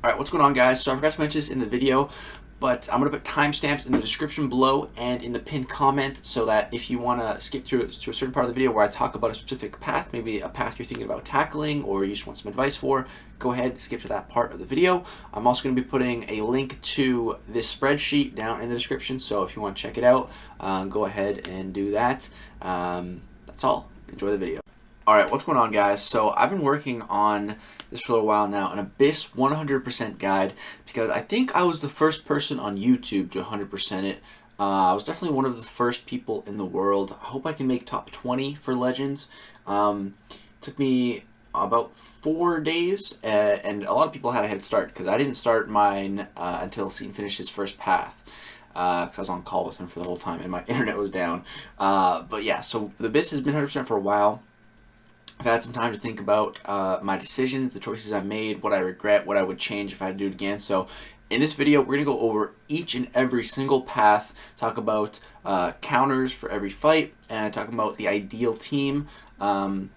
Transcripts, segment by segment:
Alright, what's going on, guys? So I forgot to mention this in the video, but I'm going to put timestamps in the description below and in the pinned comment so that if you want to skip through to a certain part of the video where I talk about a specific path, maybe a path you're thinking about tackling or you just want some advice for, go ahead and skip to that part of the video. I'm also going to be putting a link to this spreadsheet down in the description, so if you want to check it out, go ahead and do that. That's all. Enjoy the video. Alright, what's going on, guys? So I've been working on this for a little while now, an Abyss 100% guide, because I think I was the first person on YouTube to 100% it. I was definitely one of the first people in the world. I hope I can make top 20 for Legends. Took me about 4 days, and a lot of people had a head start, because I didn't start mine until Seton finished his first path. Because I was on call with him for the whole time, and my internet was down. But yeah, so the Abyss has been 100% for a while. I've had some time to think about my decisions, the choices I made, what I regret, what I would change if I had to do it again. So in this video, we're going to go over each and every single path, talk about counters for every fight, and talk about the ideal team. And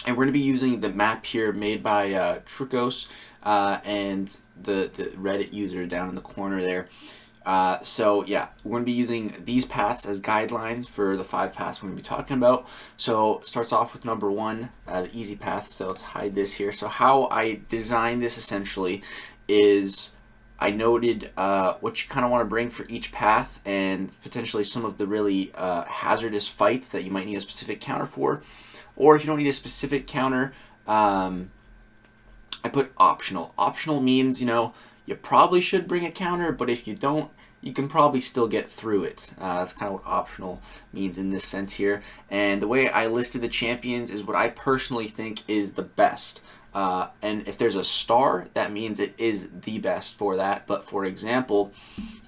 we're going to be using the map here made by Trucos and the Reddit user down in the corner there. So yeah, we're going to be using these paths as guidelines for the 5 paths we're going to be talking about. So it starts off with number 1, the easy path. So let's hide this here. So how I designed this essentially is I noted what you kind of want to bring for each path and potentially some of the really hazardous fights that you might need a specific counter for. Or if you don't need a specific counter, I put optional. Optional means, you know, you probably should bring a counter, but if you don't, you can probably still get through it. That's kind of what optional means in this sense here. And the way I listed the champions is what I personally think is the best. And if there's a star, that means it is the best for that. But for example,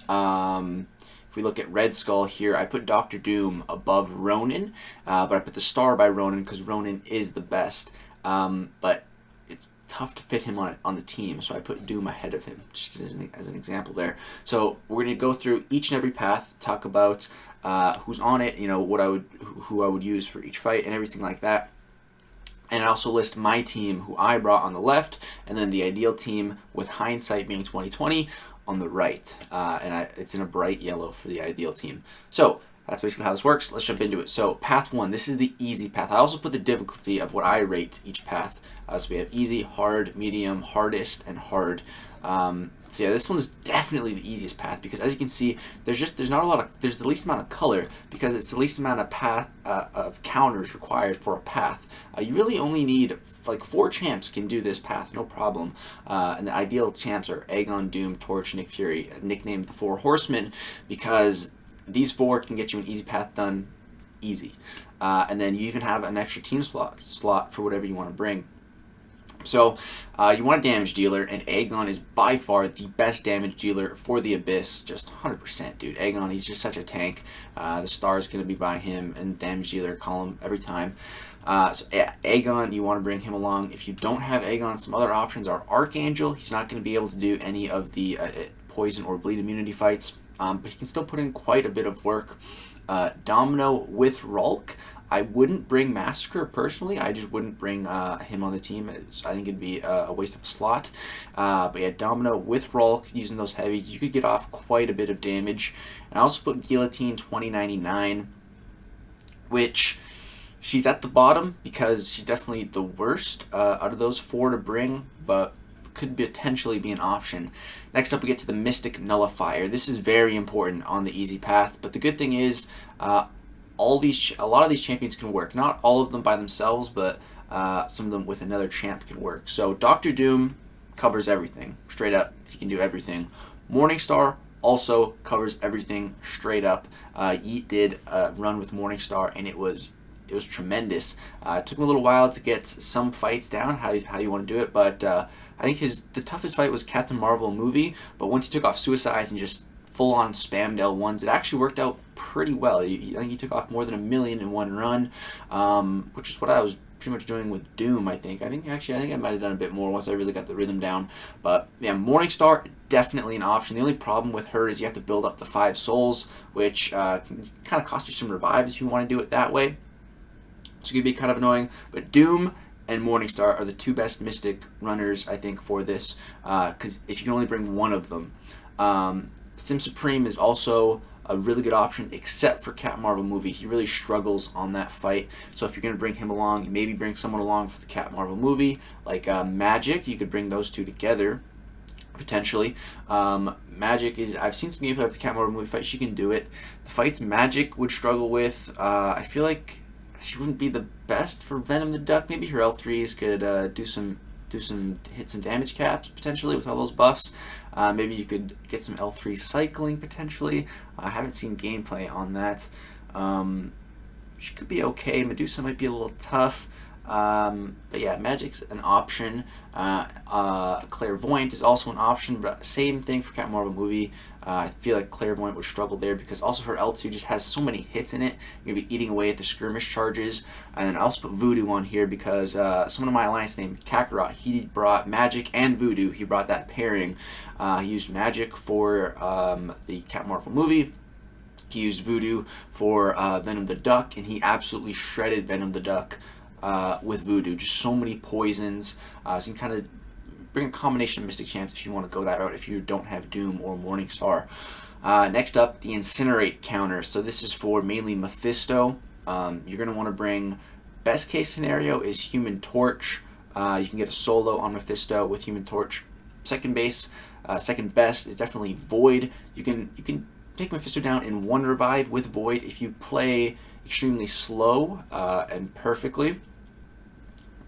if we look at Red Skull here, I put Dr. Doom above Ronin, but I put the star by Ronin because Ronin is the best. But it's tough to fit him on the team, so I put Doom ahead of him, just as an example there. So we're going to go through each and every path, talk about who's on it, you know, who I would use for each fight and everything like that. And I also list my team, who I brought on the left, and then the ideal team with hindsight being 2020 on the right. It's in a bright yellow for the ideal team. So that's basically how this works. Let's jump into it. So path 1, this is the easy path. I also put the difficulty of what I rate each path. So we have easy, hard, medium, hardest, and hard. So yeah, this one is definitely the easiest path because, as you can see, there's the least amount of color because it's the least amount of counters required for a path. You really only need like 4 champs can do this path, no problem. And the ideal champs are Aegon, Doom, Torch, Nick Fury, nicknamed the 4 Horsemen, because these 4 can get you an easy path done easy. And then you even have an extra team slot for whatever you want to bring. So you want a damage dealer, and Aegon is by far the best damage dealer for the Abyss. Just 100%, dude. Aegon, he's just such a tank. The star is going to be by him, and damage dealer column every time. So yeah, Aegon, you want to bring him along. If you don't have Aegon, some other options are Archangel. He's not going to be able to do any of the poison or bleed immunity fights, but he can still put in quite a bit of work. Domino with Rulk. I wouldn't bring Massacre personally. I just wouldn't bring him on the team. I think it'd be a waste of a slot. But yeah, Domino with Rulk, using those heavies, you could get off quite a bit of damage. And I also put Guillotine 2099, which she's at the bottom because she's definitely the worst out of those 4 to bring, but could potentially be an option. Next up, we get to the Mystic Nullifier. This is very important on the easy path, but the good thing is a lot of these champions can work. Not all of them by themselves, but some of them with another champ can work. So Dr. Doom covers everything straight up. He can do everything. Morningstar also covers everything straight up. Yeet did run with Morningstar, and it was tremendous. It took him a little while to get some fights down, how you want to do it, but I think the toughest fight was Captain Marvel movie, but once he took off Suicides and just full-on spammed L1s, it actually worked out pretty well. I think he took off more than 1 million in one run, which is what I was pretty much doing with Doom, I think. I think I might have done a bit more once I really got the rhythm down. But yeah, Morningstar, definitely an option. The only problem with her is you have to build up the 5 souls, which can kind of cost you some revives if you want to do it that way. So it could be kind of annoying. But Doom and Morningstar are the two best Mystic runners, I think, for this, because if you can only bring one of them. Sim Supreme is also a really good option, except for Cat Marvel movie. He really struggles on that fight. So if you're going to bring him along, maybe bring someone along for the Cat Marvel movie, like Magic. You could bring those two together, potentially. Magic is, I've seen some gameplay of the Cat Marvel movie fight. She can do it. The fights Magic would struggle with, I feel like she wouldn't be the best for Venom the Duck. Maybe her L3s could hit some damage caps potentially with all those buffs. Maybe you could get some L3 cycling potentially. I haven't seen gameplay on that. She could be okay. Medusa might be a little tough. But yeah, Magic's an option. Clairvoyant is also an option, but same thing for Cat Marvel movie. I feel like Clairvoyant would struggle there because also her L2 just has so many hits in it. You're going to be eating away at the skirmish charges. And then I also put Voodoo on here because someone in my alliance named Kakarot, he brought Magic and Voodoo. He brought that pairing. He used Magic for the Cat Marvel movie. He used Voodoo for Venom the Duck, and he absolutely shredded Venom the Duck with Voodoo. Just so many poisons. So you can kind of bring a combination of Mystic Champs if you want to go that route, if you don't have Doom or Morningstar. Next up, the Incinerate counter. So this is for mainly Mephisto. You're going to want to bring, best case scenario is Human Torch. You can get a solo on Mephisto with Human Torch. Second best is definitely Void. You can take Mephisto down in one revive with Void if you play extremely slow and perfectly.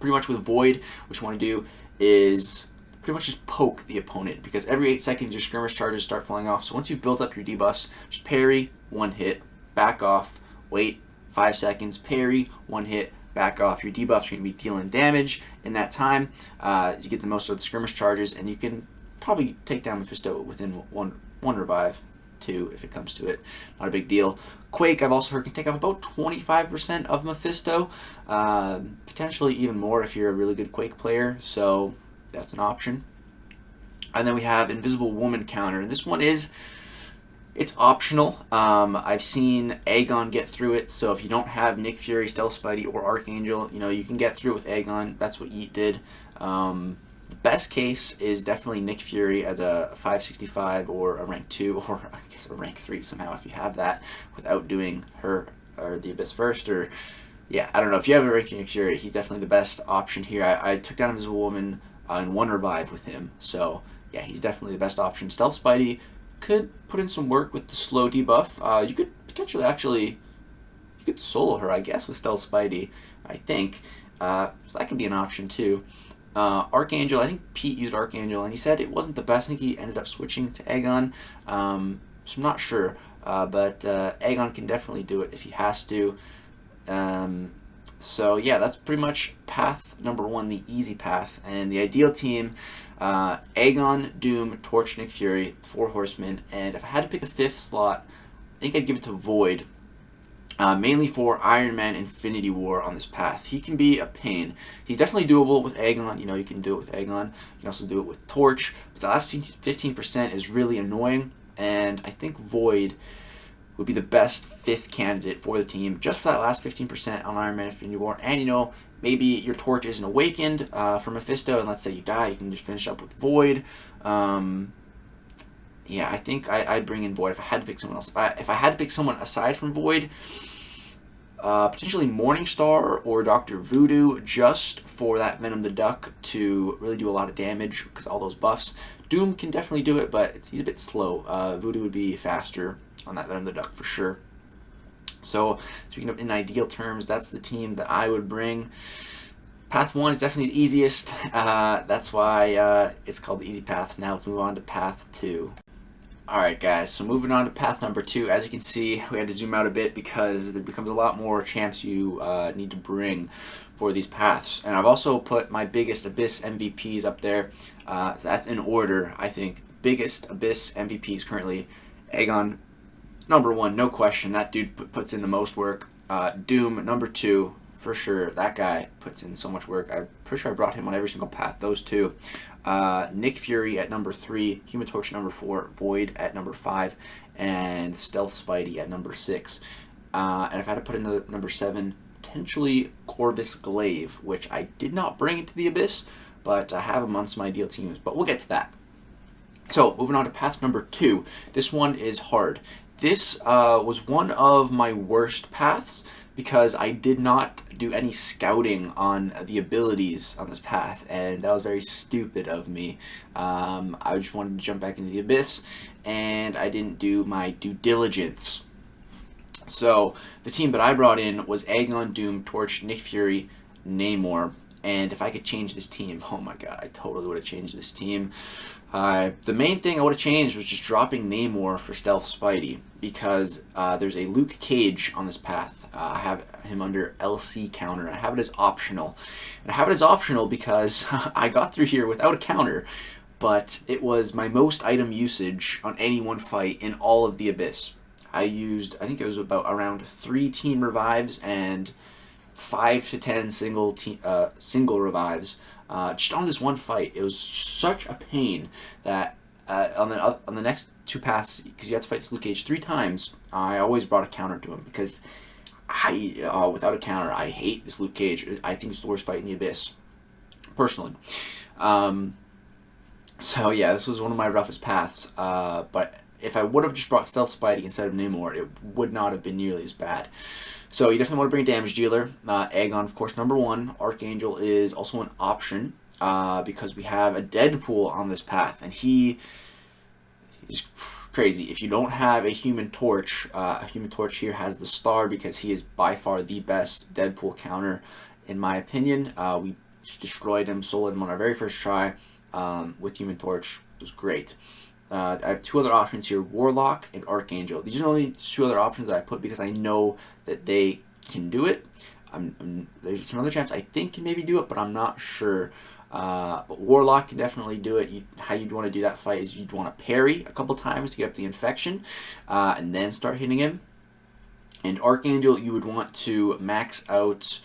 Pretty much with Void, what you want to do is pretty much just poke the opponent, because every 8 seconds your skirmish charges start falling off. So once you've built up your debuffs, just parry, one hit, back off, wait 5 seconds, parry, one hit, back off. Your debuffs are going to be dealing damage in that time. You get the most of the skirmish charges, and you can probably take down Mephisto within one revive, 2 if it comes to it. Not a big deal. Quake, I've also heard, can take off about 25% of Mephisto, potentially even more if you're a really good Quake player, so that's an option. And then we have Invisible Woman counter, and this one it's optional. I've seen Aegon get through it, so if you don't have Nick Fury, Stealth Spidey, or Archangel, you can get through it with Aegon. That's what Yeet did. The best case is definitely Nick Fury as a 565 or a rank 2, or I guess a rank 3 somehow if you have that, without doing her or the Abyss first, or yeah, I don't know. If you have a rank Nick Fury, he's definitely the best option here. I took down Invisible Woman in one revive with him, so yeah, he's definitely the best option. Stealth Spidey could put in some work with the slow debuff. You could potentially you could solo her, I guess, with Stealth Spidey, I think. So that could be an option too. Archangel, I think Pete used Archangel, and he said it wasn't the best. I think he ended up switching to Aegon, so I'm not sure. But Aegon can definitely do it if he has to. So yeah, that's pretty much path number 1, the easy path. And the ideal team, Aegon, Doom, Torch, Nick Fury, 4 Horsemen. And if I had to pick a 5th slot, I think I'd give it to Void. Mainly for Iron Man Infinity War on this path. He can be a pain. He's definitely doable with Aegon. You can do it with Aegon. You can also do it with Torch. But the last 15% is really annoying. And I think Void would be the best 5th candidate for the team, just for that last 15% on Iron Man Infinity War. And, maybe your Torch isn't awakened for Mephisto, and let's say you die, you can just finish up with Void. Yeah, I think I'd bring in Void if I had to pick someone else. If I had to pick someone aside from Void, potentially Morningstar or Dr. Voodoo, just for that Venom the Duck to really do a lot of damage because all those buffs. Doom can definitely do it, but he's a bit slow. Voodoo would be faster on that Venom the Duck for sure. So, speaking of in ideal terms, that's the team that I would bring. Path 1 is definitely the easiest. That's why it's called the easy path. Now let's move on to path 2. Alright guys, so moving on to path number 2. As you can see, we had to zoom out a bit because there becomes a lot more champs you need to bring for these paths. And I've also put my biggest Abyss MVPs up there. So that's in order, I think. Biggest Abyss MVPs currently. Aegon, number 1, no question. That dude puts in the most work. Doom, number 2, for sure. That guy puts in so much work. I'm pretty sure I brought him on every single path. Those 2. Nick Fury at number 3, Human Torch number 4, Void at number 5, and Stealth Spidey at number 6. And if I had to put in the number 7, potentially Corvus Glaive, which I did not bring into the Abyss, but I have him on some ideal teams, but we'll get to that. So, moving on to path number 2. This one is hard. This was one of my worst paths because I did not do any scouting on the abilities on this path, and that was very stupid of me. I just wanted to jump back into the Abyss, and I didn't do my due diligence. So, the team that I brought in was Aegon, Doom, Torch, Nick Fury, Namor, and if I could change this team, oh my god, I totally would have changed this team. The main thing I would have changed was just dropping Namor for Stealth Spidey, because there's a Luke Cage on this path. I have him under LC counter. I have it as optional. And I have it as optional because I got through here without a counter, but it was my most item usage on any one fight in all of the Abyss. I think it was about around 3 team revives and 5 to 10 single revives just on this one fight. It was such a pain that on the next 2 paths, because you have to fight this Luke Cage 3 times, I always brought a counter to him because without a counter, I hate this Luke Cage. I think it's the worst fight in the Abyss, personally. So yeah, this was one of my roughest paths, but if I would have just brought Stealth Spidey instead of Namor, it would not have been nearly as bad. So you definitely want to bring a damage dealer. Aegon, of course, number 1. Archangel is also an option because we have a Deadpool on this path, and he is crazy. If you don't have a Human Torch here has the star because he is by far the best Deadpool counter, in my opinion. We destroyed him, soloed him on our very first try with Human Torch. It was great. I have 2 other options here, Warlock and Archangel. These are the only 2 other options that I put because I know that they can do it. There's some other champs I think can maybe do it, but I'm not sure. But Warlock can definitely do it. How you'd want to do that fight is you'd want to parry a couple times to get up the infection, and then start hitting him. And Archangel, you would want to max out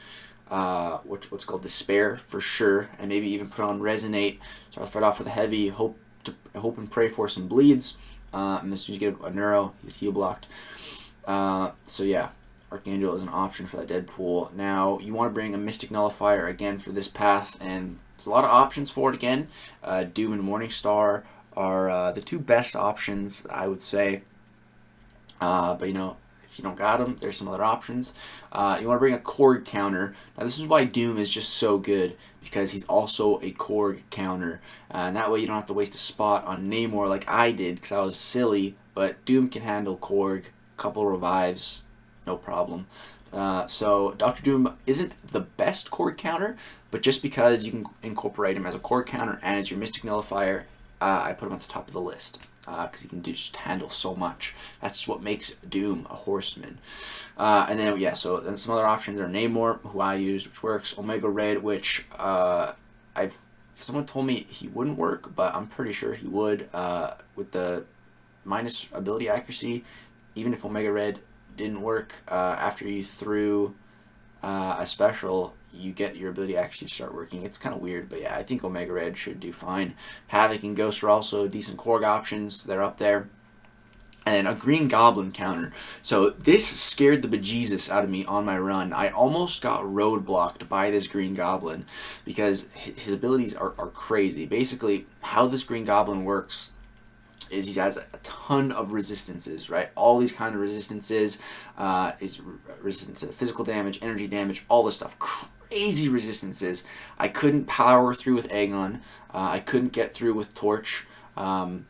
what's called Despair for sure, and maybe even put on Resonate. So I'll fight off with a heavy, hope and pray for some bleeds. And as soon as you get a neuro, he's heal blocked. So yeah, Archangel is an option for that Deadpool. Now you want to bring a Mystic Nullifier again for this path, and there's a lot of options for it again. Doom and Morningstar are the 2 best options, I would say. But you know, if you don't got them, there's some other options. You want to bring a Korg counter. Now this is why Doom is just so good, because he's also a Korg counter. And that way you don't have to waste a spot on Namor like I did, because I was silly. But Doom can handle Korg, a couple revives, no problem. So Dr. Doom isn't the best Korg counter, but just because you can incorporate him as a Korg counter and as your Mystic Nullifier, I put him at the top of the list. Because he can just handle so much. That's what makes Doom a horseman. And then, yeah, so then some other options are Namor, who I used, which works. Omega Red, which someone told me he wouldn't work, but I'm pretty sure he would. With the minus ability accuracy, even if Omega Red didn't work, after you threw a special, you get your ability actually start working. It's kind of weird, but yeah, I think Omega Red should do fine. Havoc and Ghost are also decent Korg options. They're up there. And a Green Goblin counter. So this scared the bejesus out of me on my run. I almost got roadblocked by this Green Goblin because his abilities are crazy. Basically, how this Green Goblin works is he has a ton of resistances, right? All these kind of resistances, is resistance to physical damage, energy damage, all this stuff. Crazy resistances. I couldn't power through with Aegon. I couldn't get through with Torch. My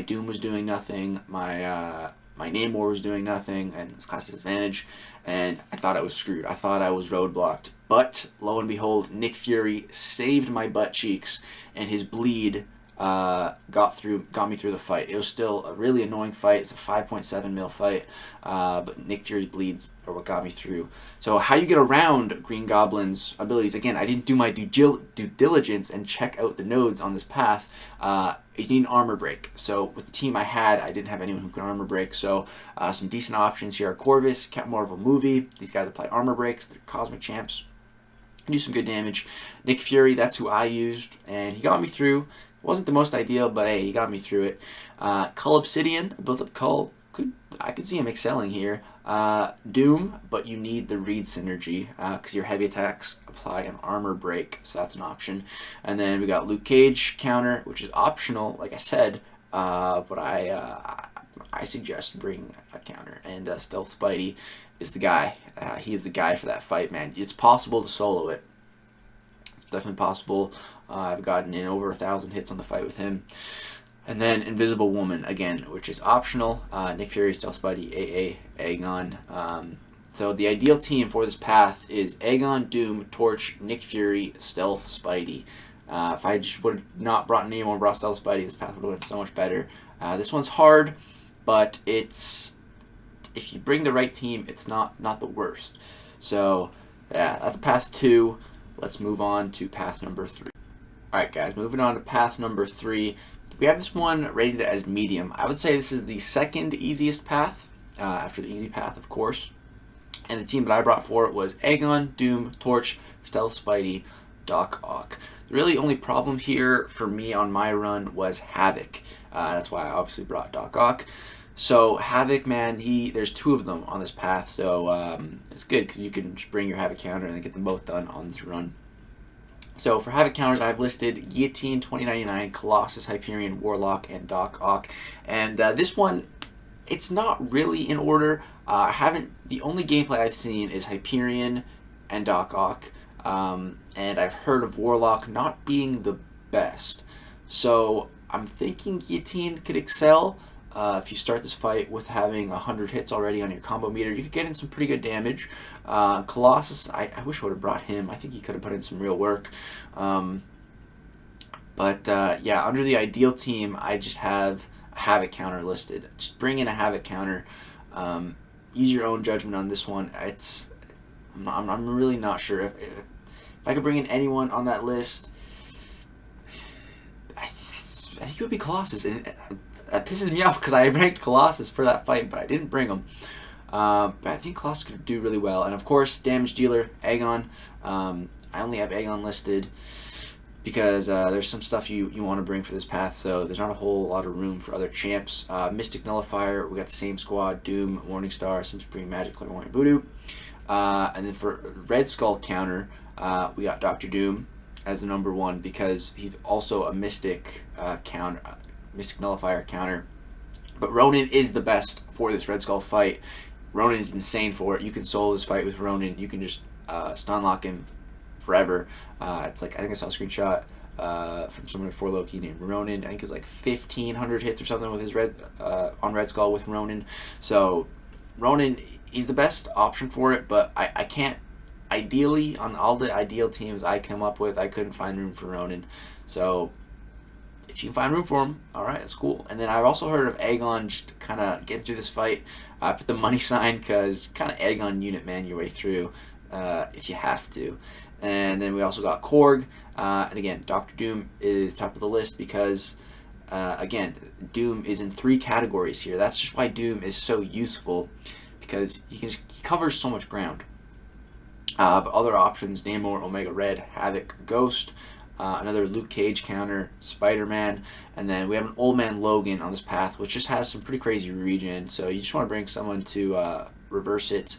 Doom was doing nothing. My Namor was doing nothing, and it's class disadvantage. And I thought I was screwed. I thought I was roadblocked. But lo and behold, Nick Fury saved my butt cheeks, and his bleed got me through the fight. It was still a really annoying fight. It's a 5.7 mil fight, but Nick Fury's bleeds are what got me through. So how you get around Green Goblin's abilities? Again, I didn't do my due diligence and check out the nodes on this path. You need an armor break. So with the team I had, I didn't have anyone who could armor break. So some decent options here are Corvus, Captain Marvel movie. These guys apply armor breaks. They're cosmic champs. Do some good damage. Nick Fury, that's who I used, and he got me through. Wasn't the most ideal, but hey, he got me through it. Cull Obsidian, I built up Cull. I could see him excelling here. Doom, but you need the read synergy because your heavy attacks apply an armor break, so that's an option. And then we got Luke Cage counter, which is optional, like I said, but I suggest bring a counter. And Stealth Spidey is the guy. He is the guy for that fight, man. It's possible to solo it. It's definitely possible. I've gotten in over 1,000 hits on the fight with him. And then Invisible Woman, again, which is optional. Nick Fury, Stealth Spidey, AA, Aegon. So the ideal team for this path is Aegon, Doom, Torch, Nick Fury, Stealth Spidey. If I just would have not brought anyone, brought Stealth Spidey, this path would have been so much better. This one's hard, but it's, if you bring the right team, it's not the worst. So yeah, that's path 2. Let's move on to path number 3. Alright guys, moving on to path number 3. We have this one rated as medium. I would say this is the second easiest path, after the easy path, of course. And the team that I brought for it was Aegon, Doom, Torch, Stealth Spidey, Doc Ock. The really only problem here for me on my run was Havoc. That's why I obviously brought Doc Ock. So Havoc, man, there's 2 of them on this path, so it's good because you can just bring your Havoc counter and then get them both done on this run. So for Havoc counters, I've listed Guillotine, 2099, Colossus, Hyperion, Warlock, and Doc Ock. And this one, it's not really in order. The only gameplay I've seen is Hyperion and Doc Ock. And I've heard of Warlock not being the best. So I'm thinking Guillotine could excel. If you start this fight with having 100 hits already on your combo meter, you could get in some pretty good damage. Colossus, I wish I would have brought him. I think he could have put in some real work. Yeah, under the ideal team, I just have a Havoc counter listed. Just bring in a Havoc counter. Use your own judgment on this one. I'm really not sure if I could bring in anyone on that list. I think it would be Colossus. And that pisses me off because I ranked Colossus for that fight, but I didn't bring him. But I think Colossus could do really well. And of course, damage dealer, Aegon. I only have Aegon listed because there's some stuff you want to bring for this path, so there's not a whole lot of room for other champs. Mystic Nullifier, we got the same squad, Doom, Morningstar, some Supreme Magic, Clairvoyant Voodoo. And then for Red Skull counter, we got Dr. Doom as the number 1 because he's also a Mystic counter. Mystic Nullifier counter. But Ronin is the best for this Red Skull fight. Ronin is insane for it. You can solo this fight with Ronin. You can just stun lock him forever. It's like, I think I saw a screenshot from someone for Loki named Ronin. I think it was like 1,500 hits or something with his on Red Skull with Ronin. So Ronin, he's the best option for it, but I can't, ideally, on all the ideal teams I come up with, I couldn't find room for Ronin. So if you can find room for him, alright, that's cool. And then I've also heard of Aegon just kind of getting through this fight. I put the money sign because kind of Aegon unit man your way through if you have to. And then we also got Korg. And again, Dr. Doom is top of the list because, again, Doom is in 3 categories here. That's just why Doom is so useful, because he covers so much ground. But other options, Namor, Omega Red, Havoc, Ghost, another Luke Cage counter, Spider-Man, and then we have an Old Man Logan on this path, which just has some pretty crazy regen, so you just want to bring someone to reverse it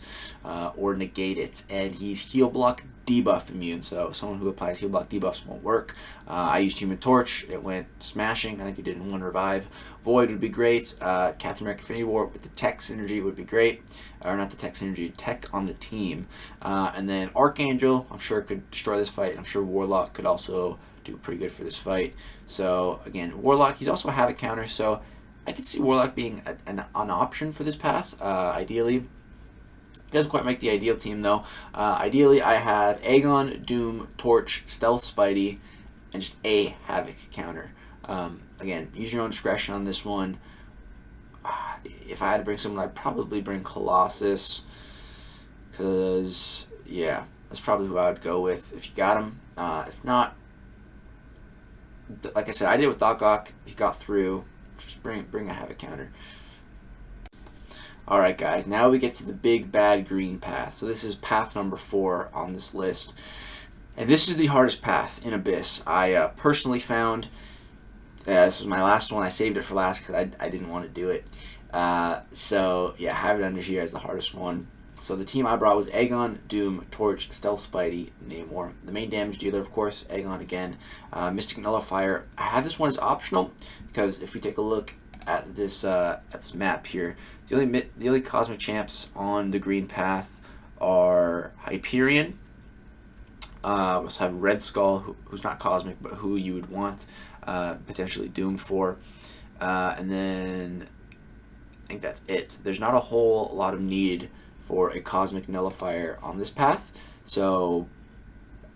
or negate it, and he's heal block debuff immune, so someone who applies heal block debuffs won't work. I used Human Torch, it went smashing, I think it did in 1 revive. Void would be great, Captain America Infinity War with the tech synergy would be great, or not the tech synergy, tech on the team. And then Archangel, I'm sure could destroy this fight, I'm sure Warlock could also do pretty good for this fight. So again, Warlock, he's also a Havoc counter, so I could see Warlock being an option for this path, ideally. It doesn't quite make the ideal team though. Ideally, I have Aegon, Doom, Torch, Stealth Spidey, and just a Havoc counter. Again, use your own discretion on this one. If I had to bring someone, I'd probably bring Colossus, because, yeah, that's probably who I would go with if you got him. If not, like I said, I did with Doc Ock. He got through. Just bring a Havoc counter. Alright guys, now we get to the big bad green path. So this is path number 4 on this list. And this is the hardest path in Abyss. I personally found this was my last one. I saved it for last because I didn't want to do it. So yeah, I have it under here as the hardest one. So the team I brought was Aegon, Doom, Torch, Stealth Spidey, Namor. The main damage dealer, of course, Aegon again. Mystic Nullifier. I have this one as optional because if we take a look at this map here, the only cosmic champs on the green path are Hyperion. We also have Red Skull, who's not cosmic, but who you would want potentially Doom for. And then I think that's it. There's not a whole lot of need for a cosmic nullifier on this path, so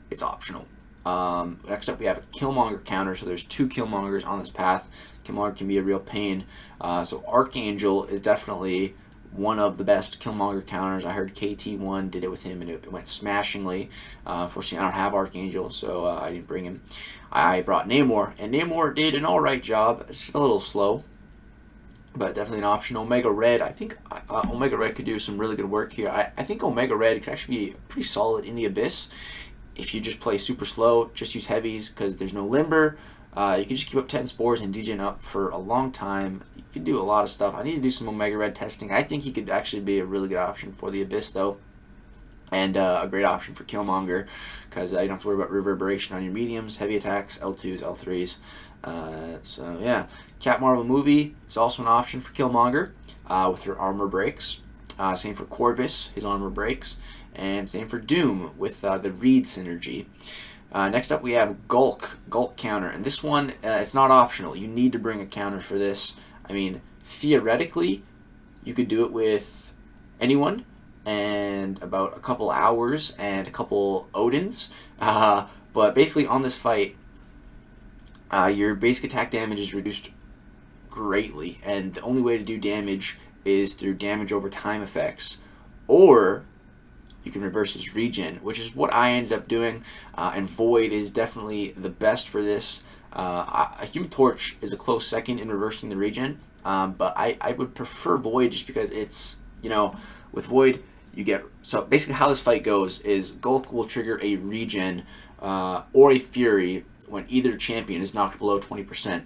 it's optional. Next up we have a Killmonger counter, so there's 2 Killmongers on this path. Killmonger can be a real pain. So Archangel is definitely one of the best Killmonger counters. I heard KT1 did it with him and it went smashingly. Unfortunately, I don't have Archangel, so I didn't bring him. I brought Namor, and Namor did an alright job. It's just a little slow, but definitely an option. Omega Red, I think Omega Red could do some really good work here. I think Omega Red could actually be pretty solid in the Abyss. If you just play super slow, just use heavies because there's no limber. You can just keep up 10 spores and degen up for a long time. You can do a lot of stuff. I need to do some Omega Red testing. I think he could actually be a really good option for the Abyss, though. And a great option for Killmonger because you don't have to worry about reverberation on your mediums, heavy attacks, L2s, L3s. So yeah, Cat Marvel movie is also an option for Killmonger with her armor breaks. Same for Corvus, his armor breaks, and same for Doom with the Reed synergy. Next up we have Gulk counter, and this one it's not optional. You need to bring a counter for this. I mean, theoretically, you could do it with anyone and about a couple hours and a couple Odins, but basically on this fight, your basic attack damage is reduced greatly, and the only way to do damage is through damage over time effects, or you can reverse his regen, which is what I ended up doing, and Void is definitely the best for this. Human Torch is a close second in reversing the regen, but I would prefer Void just because it's, with Void, you get, so basically how this fight goes is Gulk will trigger a regen or a Fury when either champion is knocked below 20%.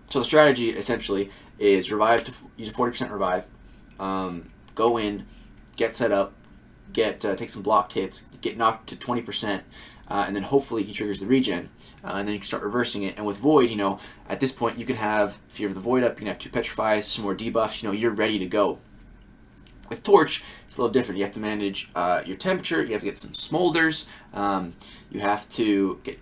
So the strategy essentially is revive to use a 40% revive, go in, get set up, take some blocked hits, get knocked to 20%, and then hopefully he triggers the regen, and then you can start reversing it. And with Void, at this point you can have, if you have the Void up, you can have 2 Petrifies, some more debuffs, you're ready to go. With Torch, it's a little different. You have to manage your temperature, you have to get some smolders, you have to get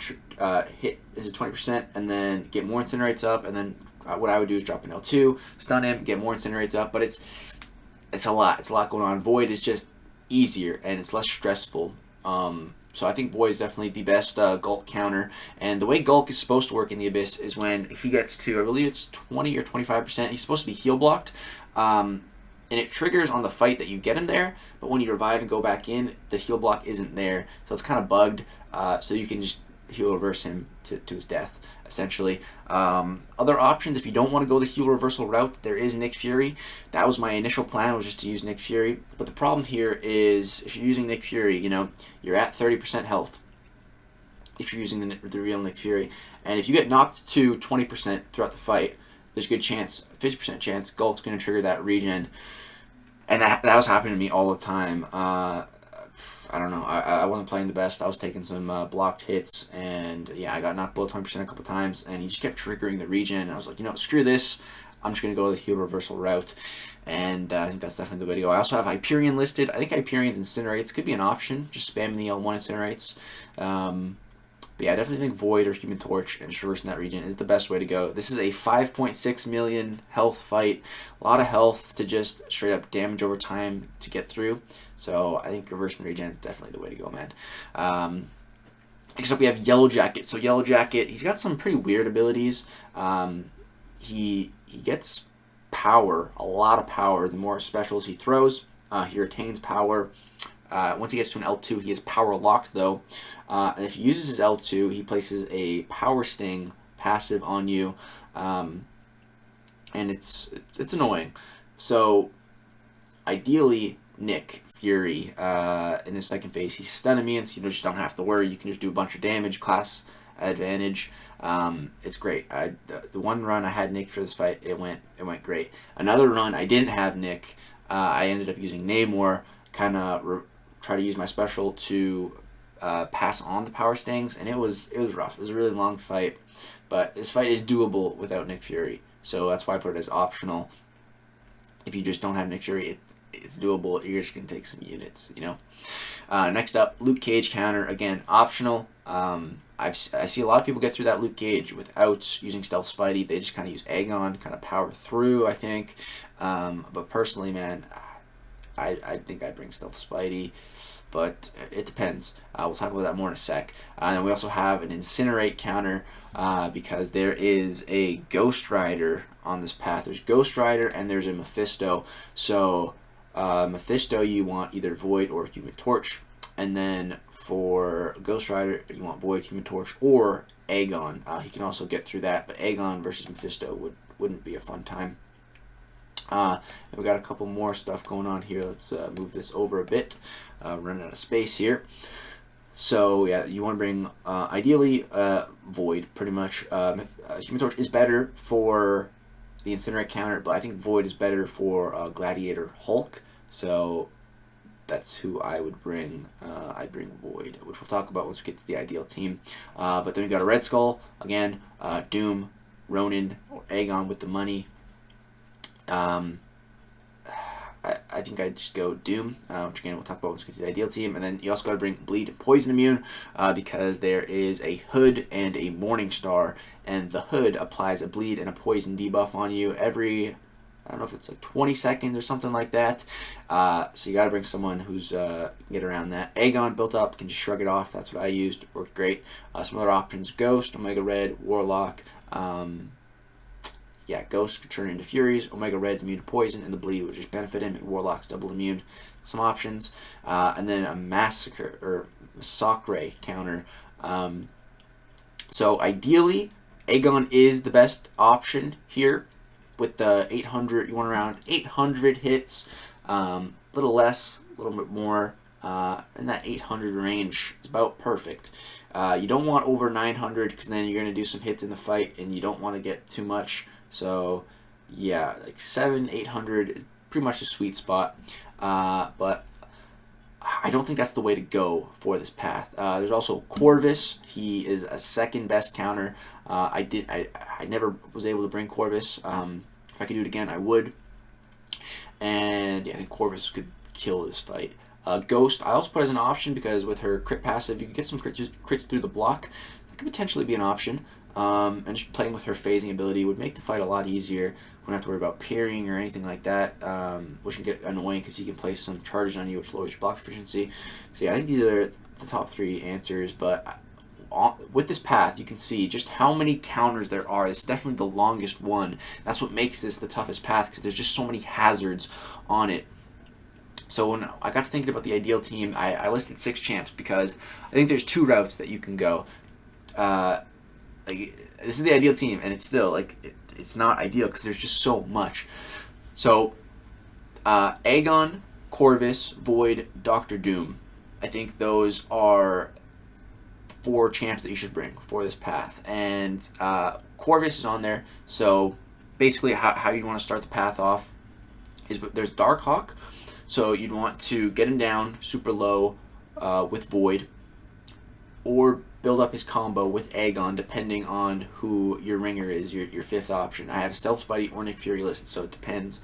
hit into 20% and then get more incinerates up, and then what I would do is drop an L2, stun him, get more incinerates up, but it's a lot. It's a lot going on. Void is just easier and it's less stressful. So I think Void is definitely the best Gulk counter. And the way Gulk is supposed to work in the Abyss is when he gets to, I believe it's 20 or 25%, he's supposed to be heal blocked. And it triggers on the fight that you get him there, but when you revive and go back in, the heal block isn't there. So it's kind of bugged, so you can just heal reverse him to his death, essentially. Other options, if you don't want to go the heal reversal route, there is Nick Fury. That was my initial plan, was just to use Nick Fury. But the problem here is, if you're using Nick Fury, you're at 30% health if you're using the real Nick Fury. And if you get knocked to 20% throughout the fight, there's a good chance, 50% chance, Gulk's going to trigger that regen. And that was happening to me all the time. I don't know. I wasn't playing the best. I was taking some blocked hits, and yeah, I got knocked below 20% a couple times, and he just kept triggering the regen. I was like, screw this. I'm just going to go the heal reversal route, and I think that's definitely the way to go. I also have Hyperion listed. I think Hyperion's Incinerates could be an option, just spamming the L1 Incinerates. But yeah, I definitely think Void or Human Torch and just reversing that regen is the best way to go. This is a 5.6 million health fight. A lot of health to just straight up damage over time to get through. So I think reversing the regen is definitely the way to go, man. Next up we have Yellow Jacket. So Yellow Jacket, he's got some pretty weird abilities. He gets power, a lot of power. The more specials he throws, he retains power. Once he gets to an L2, he is power locked though. And if he uses his L2, he places a Power Sting passive on you, and it's annoying. So ideally, Nick Fury in his second phase, he's stun immune, so you just don't have to worry. You can just do a bunch of damage, class advantage. It's great. The one run I had Nick for this fight, it went great. Another run I didn't have Nick. I ended up using Namor, kind of try to use my special to pass on the power stings, and it was rough. It was a really long fight, but this fight is doable without Nick Fury, so that's why I put it as optional. If you just don't have Nick Fury, it's doable. You're just gonna take some units, you know. Next up, Luke Cage counter, again optional. I see a lot of people get through that Luke Cage without using Stealth Spidey. They just kind of use Aegon, kind of power through, I think. But personally, man, I think I'd bring Stealth Spidey, but it depends. We'll talk about that more in a sec. And we also have an Incinerate counter because there is a Ghost Rider on this path. There's Ghost Rider and there's a Mephisto. So Mephisto, you want either Void or Human Torch, and then for Ghost Rider, you want Void, Human Torch, or Aegon. He can also get through that, but Aegon versus Mephisto wouldn't be a fun time. And we got a couple more stuff going on here. Let's move this over a bit. Running out of space here. So yeah, you want to bring ideally Void, pretty much. Human Torch is better for the Incinerate counter, but I think Void is better for Gladiator Hulk. So that's who I would bring. I'd bring Void, which we'll talk about once we get to the ideal team. But then we got a Red Skull again, Doom, Ronin, or Aegon with the money. I think I'd just go Doom, which again we'll talk about once we get to the ideal team. And then you also got to bring Bleed and Poison Immune because there is a Hood and a Morning Star, and the Hood applies a Bleed and a Poison debuff on you every, I don't know if it's like 20 seconds or something like that. So you got to bring someone who's get around that. Aegon built up, can just shrug it off. That's what I used. Worked great. Some other options: Ghost, Omega Red, Warlock. Yeah, Ghost could turn into Furies. Omega Red's immune to poison, and the Bleed would just benefit him. And Warlock's double immune. Some options, and then a Massacre counter. So ideally, Aegon is the best option here. With the 800, you want around 800 hits, little less, a little bit more, in that 800 range is about perfect. You don't want over 900 because then you're going to do some hits in the fight and you don't want to get too much. So yeah, like 800, pretty much a sweet spot. But I don't think that's the way to go for this path. There's also Corvus. He is a second best counter. I never was able to bring Corvus. If I could do it again, I would. And yeah, I think Corvus could kill this fight. Ghost, I also put as an option because with her crit passive, you can get some crits through the block. That could potentially be an option. And just playing with her phasing ability would make the fight a lot easier. We don't have to worry about parrying or anything like that, which can get annoying because you can place some charges on you, which lowers your block efficiency. So yeah, I think these are the top three answers. But with this path, you can see just how many counters there are. It's definitely the longest one. That's what makes this the toughest path because there's just so many hazards on it. So when I got to thinking about the ideal team, I listed 6 champs because I think there's 2 routes that you can go. Like, this is the ideal team, and it's still like it's not ideal because there's just so much. So Aegon, Corvus, Void, Doctor Doom. I think those are 4 champs that you should bring for this path, and Corvus is on there. So basically, how you want to start the path off is there's Darkhawk. So you'd want to get him down super low with Void, or build up his combo with Aegon, depending on who your ringer is, your 5th option. I have Stealth Spidey or Nick Fury listed, so it depends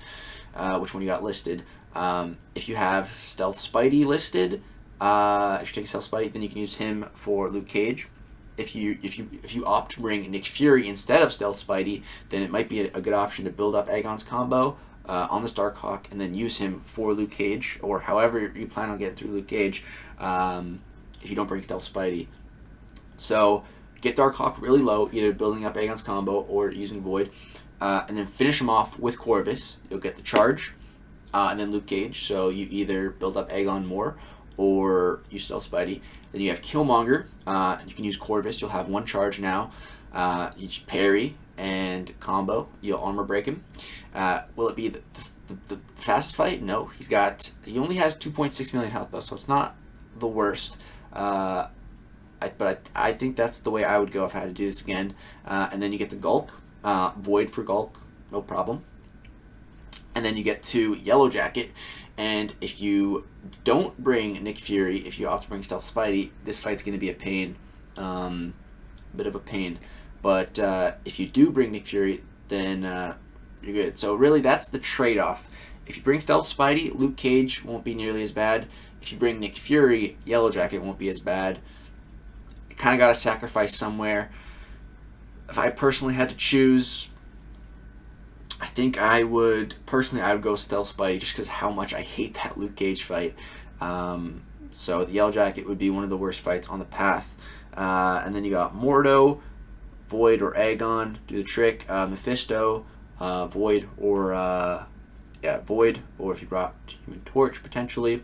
which one you got listed. If you have Stealth Spidey listed, if you take Stealth Spidey, then you can use him for Luke Cage. If you opt to bring Nick Fury instead of Stealth Spidey, then it might be a good option to build up Aegon's combo on this Darkhawk and then use him for Luke Cage, or however you plan on getting through Luke Cage if you don't bring Stealth Spidey. So get Darkhawk really low, either building up Aegon's combo or using Void, and then finish him off with Corvus. You'll get the charge, and then Luke Cage. So you either build up Aegon more or use Stealth Spidey. Then you have Killmonger. You can use Corvus. You'll have 1 charge now. You just parry and combo. You'll armor break him. Will it be the fastest fight? No. He only has 2.6 million health though, so it's not the worst. I think that's the way I would go if I had to do this again. And then you get to Gulk, Void for Gulk, no problem. And then you get to Yellow Jacket, and if you don't bring Nick Fury, if you opt to bring Stealth Spidey, this fight's going to be a pain, bit of a pain. But if you do bring Nick Fury, then you're good. So really, that's the trade-off. If you bring Stealth Spidey, Luke Cage won't be nearly as bad. If you bring Nick Fury, Yellow Jacket won't be as bad. You kind of got to sacrifice somewhere. If I personally had to choose, I think I would go Stealth Spidey just because how much I hate that Luke Cage fight. So the Yellow Jacket would be one of the worst fights on the path. And then you got Mordo, Void, or Aegon, do the trick. Mephisto, Void, or Void, or if you brought Human Torch potentially.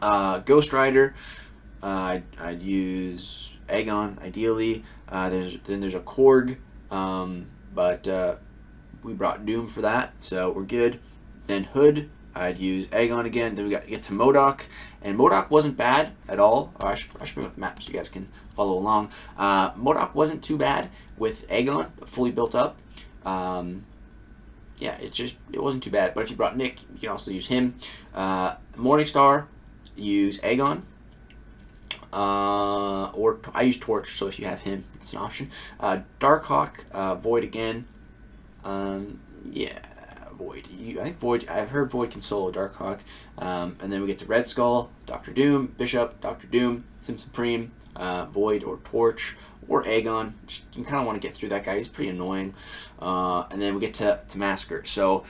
Ghost Rider, I'd use Aegon ideally. Then there's a Korg, but we brought Doom for that, so we're good. Then Hood, I'd use Aegon again. Then we get to MODOK, and MODOK wasn't bad at all. I should bring up the map so you guys can follow along. MODOK wasn't too bad with Aegon fully built up. Yeah, it wasn't too bad. But if you brought Nick, you can also use him. Morningstar, use Aegon. Or I use Torch, so if you have him, that's an option. Darkhawk, Void again. Yeah, Void. I think Void. I've heard Void can solo Darkhawk. And then we get to Red Skull, Doctor Doom, Bishop, Doctor Doom, Sim Supreme, Void or Torch or Aegon. You kind of want to get through that guy. He's pretty annoying. And then we get to Massacre. So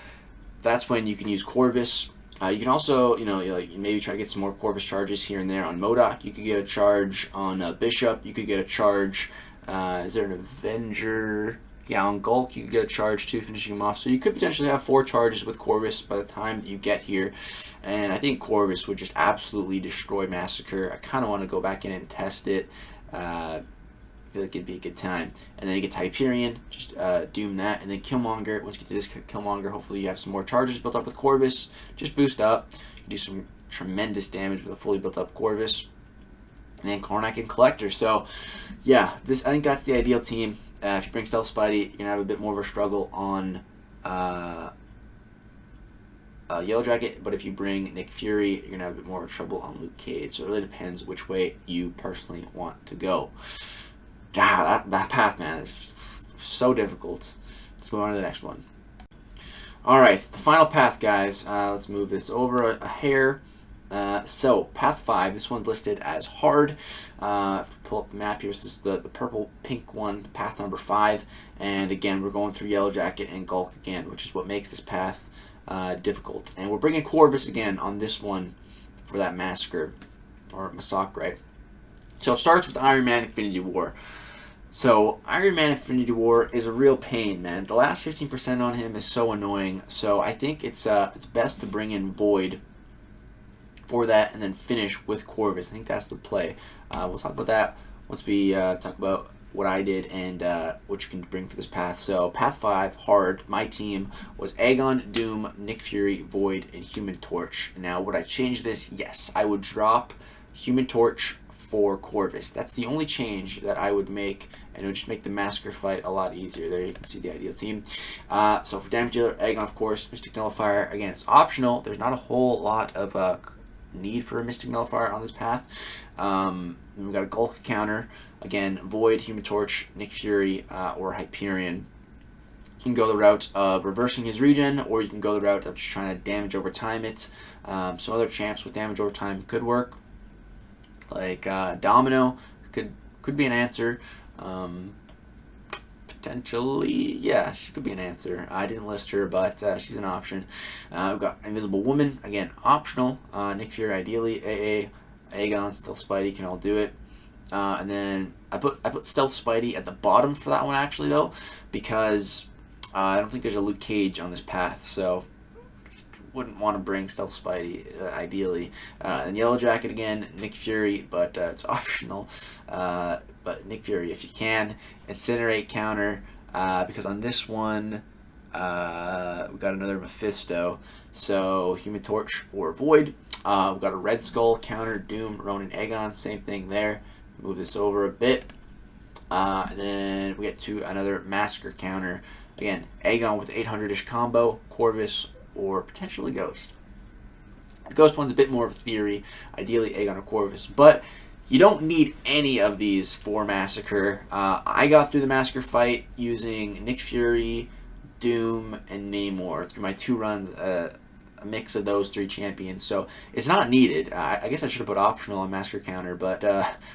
that's when you can use Corvus. You can also, maybe try to get some more Corvus charges here and there on MODOK. You could get a charge on Bishop. You could get a charge. Is there an Avenger? Yeah, on Gulk, you could get a charge too, finishing him off. So you could potentially have 4 charges with Corvus by the time you get here. And I think Corvus would just absolutely destroy Massacre. I kind of want to go back in and test it. I feel like it'd be a good time. And then you get to Hyperion, just doom that. And then Killmonger, once you get to this Killmonger, hopefully you have some more charges built up with Corvus. Just boost up. You can do some tremendous damage with a fully built up Corvus. And then Karnak and Collector. So, yeah, I think that's the ideal team. If you bring Stealth Spidey, you're going to have a bit more of a struggle on Yellow Jacket, but if you bring Nick Fury, you're going to have a bit more trouble on Luke Cage. So it really depends which way you personally want to go. That path, man, is so difficult. Let's move on to the next one. Alright, the final path, guys. Let's move this over a hair. So, Path 5, this one's listed as hard. Pull up the map here. This is the purple-pink one, path number 5. And again, we're going through Yellow Jacket and Gulk again, which is what makes this path difficult. And we're bringing Corvus again on this one for that Massacre, or Massacre, right? So it starts with Iron Man Infinity War. So, Iron Man Infinity War is a real pain, man. The last 15% on him is so annoying. So, I think it's best to bring in Void for that and then finish with Corvus. I think that's the play. We'll talk about that once we talk about what I did and what you can bring for this path. So, Path 5, hard. My team was Aegon, Doom, Nick Fury, Void, and Human Torch. Now, would I change this? Yes. I would drop Human Torch for Corvus. That's the only change that I would make, and it would just make the Massacre fight a lot easier. There you can see the ideal team. So for damage dealer, Aegon, of course, Mystic Nullifier. Again, it's optional. There's not a whole lot of need for a Mystic Nullifier on this path. We've got a Gulk counter. Again, Void, Human Torch, Nick Fury, or Hyperion. You can go the route of reversing his regen, or you can go the route of just trying to damage over time it. Some other champs with damage over time could work. Like Domino could be an answer. Potentially, yeah, she could be an answer. I didn't list her, but she's an option. We've got Invisible Woman, again, optional. Nick Fury, ideally. AA, Aegon, Stealth Spidey can all do it. And then I put Stealth Spidey at the bottom for that one, actually, though, because I don't think there's a Luke Cage on this path, so wouldn't want to bring Stealth Spidey, ideally. And Yellow Jacket again, Nick Fury, but it's optional. But Nick Fury, if you can. Incinerate counter, because on this one, we got another Mephisto. So, Human Torch or Void. We've got a Red Skull counter, Doom, Ronan, Aegon, same thing there. Move this over a bit. And then we get to another massacre counter. Again, Aegon with 800-ish combo, Corvus, or potentially Ghost. The Ghost one's a bit more of a theory, ideally Aegon or Corvus, but you don't need any of these for Massacre. I got through the Massacre fight using Nick Fury, Doom, and Namor through my 2 runs, a mix of those 3 champions, so it's not needed. I guess I should have put optional on Massacre counter, but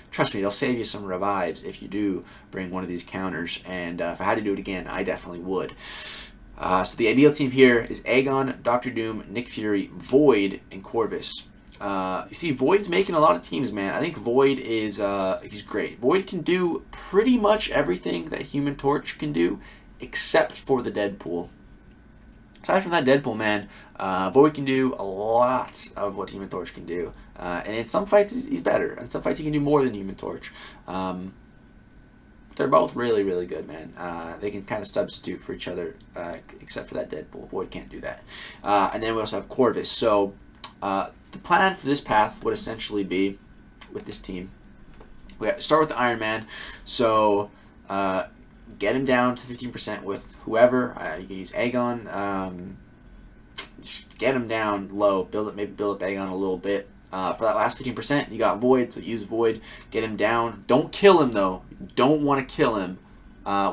trust me, they'll save you some revives if you do bring one of these counters, and if I had to do it again, I definitely would. So the ideal team here is Aegon, Dr. Doom, Nick Fury, Void, and Corvus. You see, Void's making a lot of teams, man. I think Void is he's great. Void can do pretty much everything that Human Torch can do, except for the Deadpool. Aside from that Deadpool, man, Void can do a lot of what Human Torch can do. And in some fights, he's better. In some fights, he can do more than Human Torch. They're both really, really good, man. They can kind of substitute for each other, except for that Deadpool. Void can't do that. And then we also have Corvus. So the plan for this path would essentially be, with this team, we start with the Iron Man. So get him down to 15% with whoever. You can use Aegon. Get him down low. Maybe build up Aegon a little bit. For that last 15%, you got Void, so use Void. Get him down. Don't kill him, though. You don't want to kill him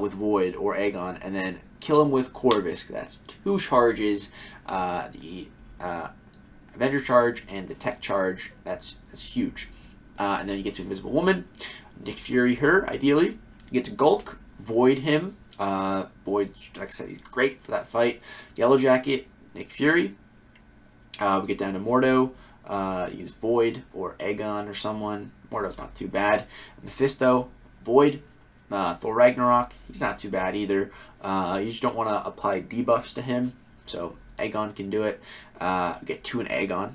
with Void or Aegon. And then kill him with Corvus. That's 2 charges. The Avenger charge and the Tech charge. That's huge. And then you get to Invisible Woman. Nick Fury her, ideally. You get to Gulk. Void him. Void, like I said, he's great for that fight. Yellow Jacket, Nick Fury. We get down to Mordo. Use Void or Aegon or someone. Mordo's not too bad. Mephisto, Void. Thor Ragnarok, he's not too bad either. You just don't want to apply debuffs to him, so Aegon can do it. Get 2 in Aegon.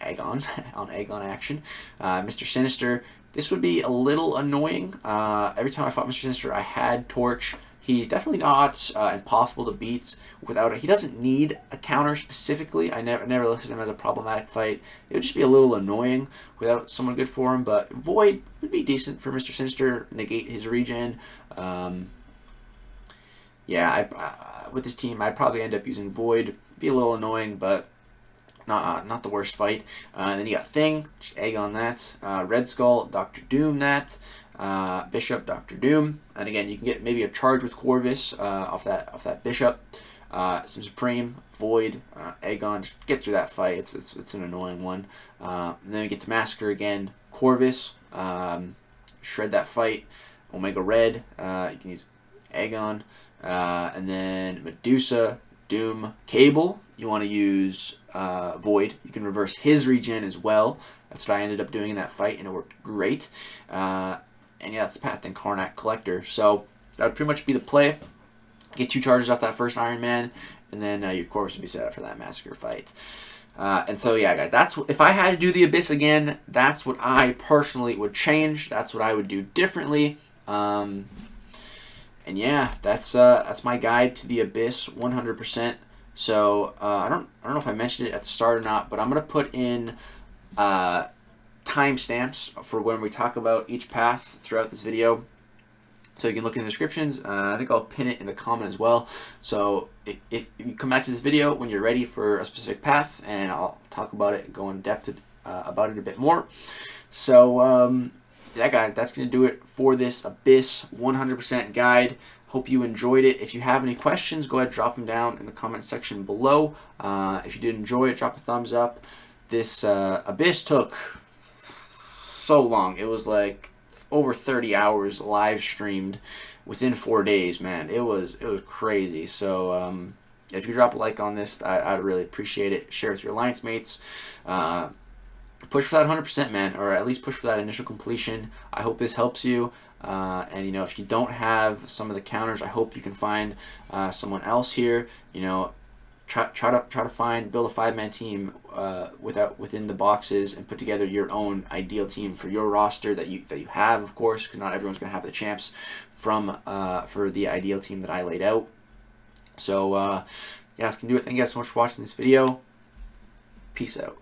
Aegon on Aegon action. Mr. Sinister, this would be a little annoying. Every time I fought Mr. Sinister, I had Torch. He's definitely not impossible to beat without it. He doesn't need a counter specifically. I never listed him as a problematic fight. It would just be a little annoying without someone good for him. But Void would be decent for Mr. Sinister. Negate his regen. Yeah, with this team, I'd probably end up using Void. Be a little annoying, but not the worst fight. Then you got Thing, just Aegon that. Red Skull, Dr. Doom that. Bishop, Dr. Doom, and again you can get maybe a charge with Corvus off that Bishop. Some Supreme, Void, Aegon. Just get through that fight. It's an annoying one. And then we get to Massacre again. Corvus, shred that fight. Omega Red, you can use Aegon, and then Medusa, Doom, Cable. You want to use Void. You can reverse his regen as well. That's what I ended up doing in that fight, and it worked great. And yeah, that's the path in Karnak Collector. So that would pretty much be the play. Get 2 charges off that first Iron Man, and then your Corvus would be set up for that Massacre fight. And so yeah, guys, that's if I had to do the Abyss again, that's what I personally would change. That's what I would do differently. And yeah, that's my guide to the Abyss 100%. So I don't know if I mentioned it at the start or not, but I'm gonna put in timestamps for when we talk about each path throughout this video, so you can look in the descriptions. I think I'll pin it in the comment as well, so if you come back to this video when you're ready for a specific path, and I'll talk about it and go in depth about it a bit more. So yeah, guys, that's going to do it for this Abyss 100% guide. Hope you enjoyed it. If you have any questions, go ahead, drop them down in the comment section below. If you did enjoy it, drop a thumbs up. This Abyss took so long. It was like over 30 hours live streamed within 4 days, man. It was crazy. So if you drop a like on this, I'd really appreciate it. Share it with your alliance mates. Push for that 100%, man, or at least push for that initial completion. I hope this helps you. And you know, if you don't have some of the counters, I hope you can find someone else here. You know, try to build a 5-man team within the boxes, and put together your own ideal team for your roster that you have, of course, because not everyone's going to have the champs from for the ideal team that I laid out. So yeah, that's gonna do it. Thank you guys so much for watching this video. Peace out.